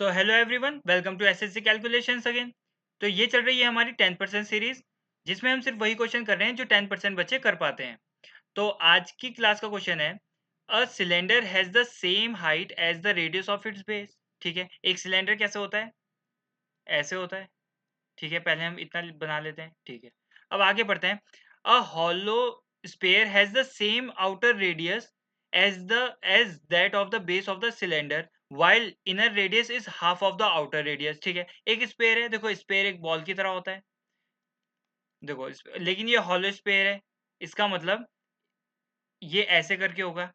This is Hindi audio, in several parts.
So hello everyone, welcome to SSC calculations again. तो ये चल रही है हमारी 10% सीरीज, जिसमें हम सिर्फ वही क्वेश्चन कर रहे हैं जो 10% बच्चे कर पाते हैं। तो आज की क्लास का क्वेश्चन है, a cylinder has the same height as the radius of its base. ठीक है, एक सिलेंडर कैसे होता है? ऐसे होता है। ठीक है, पहले हम इतना बना लेते हैं। ठीक है, अब आगे बढ़ते हैं। A hollow sphere has the same outer radius as that of the base of the cylinder while inner radius is half of the outer radius. ठीक है, एक स्पेयर है, देखो स्पेयर एक बॉल की तरह होता है। देखो लेकिन ये हॉलो स्पेयर है, इसका मतलब ये ऐसे करके होगा।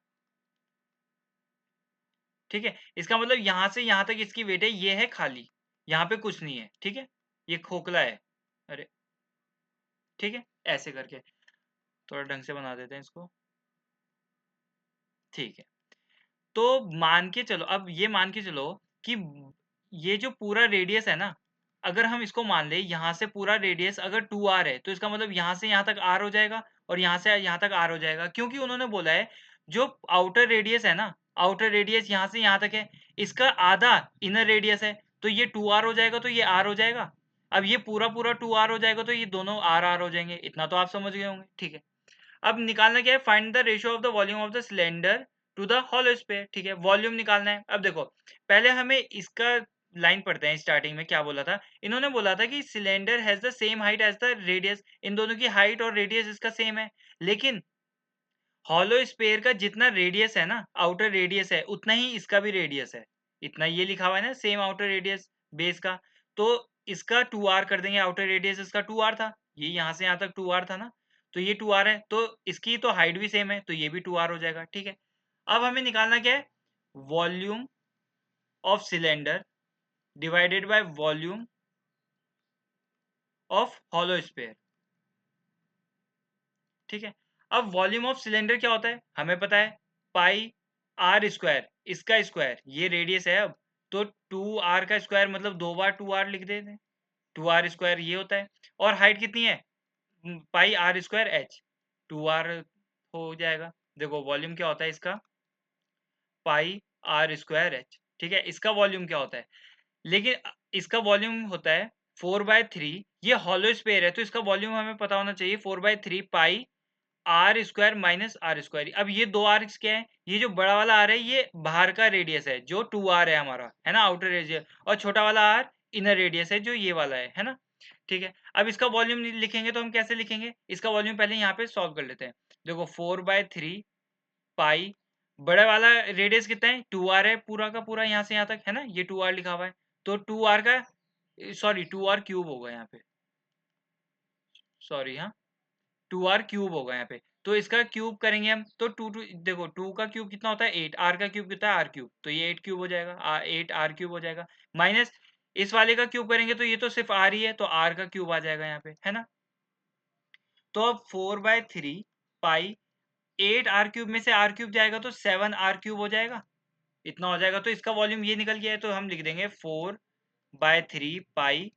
ठीक है, इसका मतलब यहां से यहां तक इसकी वेट है, ये है खाली, यहाँ पे कुछ नहीं है। ठीक है, ये खोखला है। अरे ठीक है, ऐसे करके थोड़ा ढंग से बना देते हैं इसको। ठीक है, तो मान के चलो, अब ये मान के चलो कि ये जो पूरा रेडियस है ना, अगर हम इसको मान ले यहाँ से पूरा रेडियस अगर 2r है, तो इसका मतलब यहाँ से यहाँ तक r हो जाएगा और यहाँ से यहाँ तक r हो जाएगा, क्योंकि उन्होंने बोला है जो आउटर रेडियस है ना, आउटर रेडियस यहाँ से यहाँ तक है, इसका आधा इनर रेडियस है, तो ये 2r हो जाएगा, तो ये r हो जाएगा। अब ये पूरा पूरा 2r हो जाएगा, तो ये दोनों r हो जाएंगे। इतना तो आप समझ गए होंगे। ठीक है, अब निकालना क्या है? Find the ratio of the volume of the cylinder to the hollow sphere. ठीक है, वॉल्यूम निकालना है। अब देखो, पहले हमें इसका लाइन पढ़ते हैं। स्टार्टिंग में क्या बोला था? इन्होंने बोला था कि cylinder has the same height as the radius. इन दोनों की हाइट और रेडियस इसका सेम है, लेकिन हॉलो स्पेयर का जितना रेडियस है ना, आउटर रेडियस है, उतना ही इसका भी रेडियस है। इतना ये लिखा हुआ है ना, सेम आउटर रेडियस बेस का। तो इसका 2r कर देंगे, आउटर रेडियस इसका 2r था, ये यहाँ से यहाँ तक 2r था ना, तो ये 2r है, तो इसकी तो हाइट भी सेम है, तो ये भी 2r हो जाएगा। ठीक है, अब हमें निकालना क्या है? Volume of cylinder divided by volume of hollow sphere. ठीक है, अब वॉल्यूम ऑफ सिलेंडर क्या होता है हमें पता है, पाई आर स्क्वायर, इसका स्क्वायर, ये रेडियस है। अब तो 2r का स्क्वायर मतलब 2 बार 2r लिख देते हैं, 2r स्क्वायर ये होता है। और हाइट कितनी है? पाई आर स्क्वायर एच, 2r हो जाएगा। देखो वॉल्यूम क्या होता है इसका, पाई आर स्क्वायर एच। ठीक है, इसका वॉल्यूम क्या होता है? लेकिन इसका वॉल्यूम होता है 4/3। ये हॉलो स्पेयर है, तो इसका वॉल्यूम हमें पता होना चाहिए, 4/3 pi R square minus R square. अब ये दो आर क्या है? ये जो बड़ा वाला आर है, ये बाहर का रेडियस है, जो 2r है हमारा, है ना, आउटर रेडियस, और छोटा वाला आर इनर रेडियस है, जो ये वाला है ना। ठीक है, अब इसका वॉल्यूम लिखेंगे तो हम कैसे लिखेंगे? इसका वॉल्यूम पहले यहाँ पे सॉल्व कर लेते हैं। देखो 4/3 पाई, बड़ा वाला रेडियस कितना है? 2r है, पूरा का पूरा यहाँ से यहाँ तक, है ना, ये 2r लिखा हुआ है, तो 2r का, सॉरी 2r क्यूब होगा यहाँ पे, सॉरी हाँ, 2r क्यूब होगा यहाँ पे। तो इसका क्यूब करेंगे हम, तो टू टू देखो, 2 का क्यूब कितना होता है? 8, r का क्यूब कितना है? r क्यूब, तो ये 8 क्यूब हो जाएगा, 8 r क्यूब हो जाएगा। माइनस इस वाले का क्यूब करेंगे तो ये तो सिर्फ r ही है, तो r का क्यूब आ जाएगा यहाँ पे, है ना। तो अब 4/3 पाई 8 r क्यूब में से r क्यूब जाएगा तो 7 r क्यूब हो जाएगा, इतना हो जाएगा। तो इसका वॉल्यूम ये निकल गया है, तो हम लिख देंगे 4/3 पाई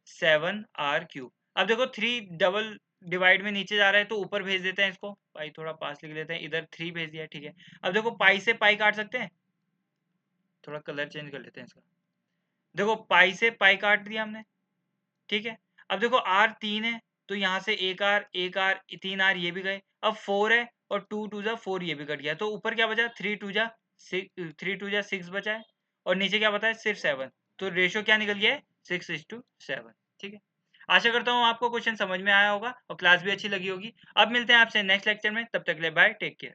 7 r क्यूब। अब देखो 3 डबल डिवाइड में नीचे जा रहा है, तो ऊपर भेज देते हैं इसको, पाई थोड़ा पास लिख लेते हैं, इधर 3 भेज दिया। ठीक है, अब देखो पाई से पाई काट सकते हैं, थोड़ा कलर चेंज कर लेते हैं इसका। देखो पाई से पाई काट दिया हमने। ठीक है, अब देखो r 3 है, तो यहाँ से एक आर 3 r ये भी गए। अब 4 है, और 2 2 जा 4 ये भी कट गया, तो ऊपर क्या बचा? 3 2 जा 6 बचा है, और नीचे क्या बता है? सिर्फ 7। तो रेशियो क्या निकल गया है? 6:7। ठीक है, आशा करता हूँ आपको क्वेश्चन समझ में आया होगा और क्लास भी अच्छी लगी होगी। अब मिलते हैं आपसे नेक्स्ट लेक्चर में, तब तक के लिए बाय, टेक केयर।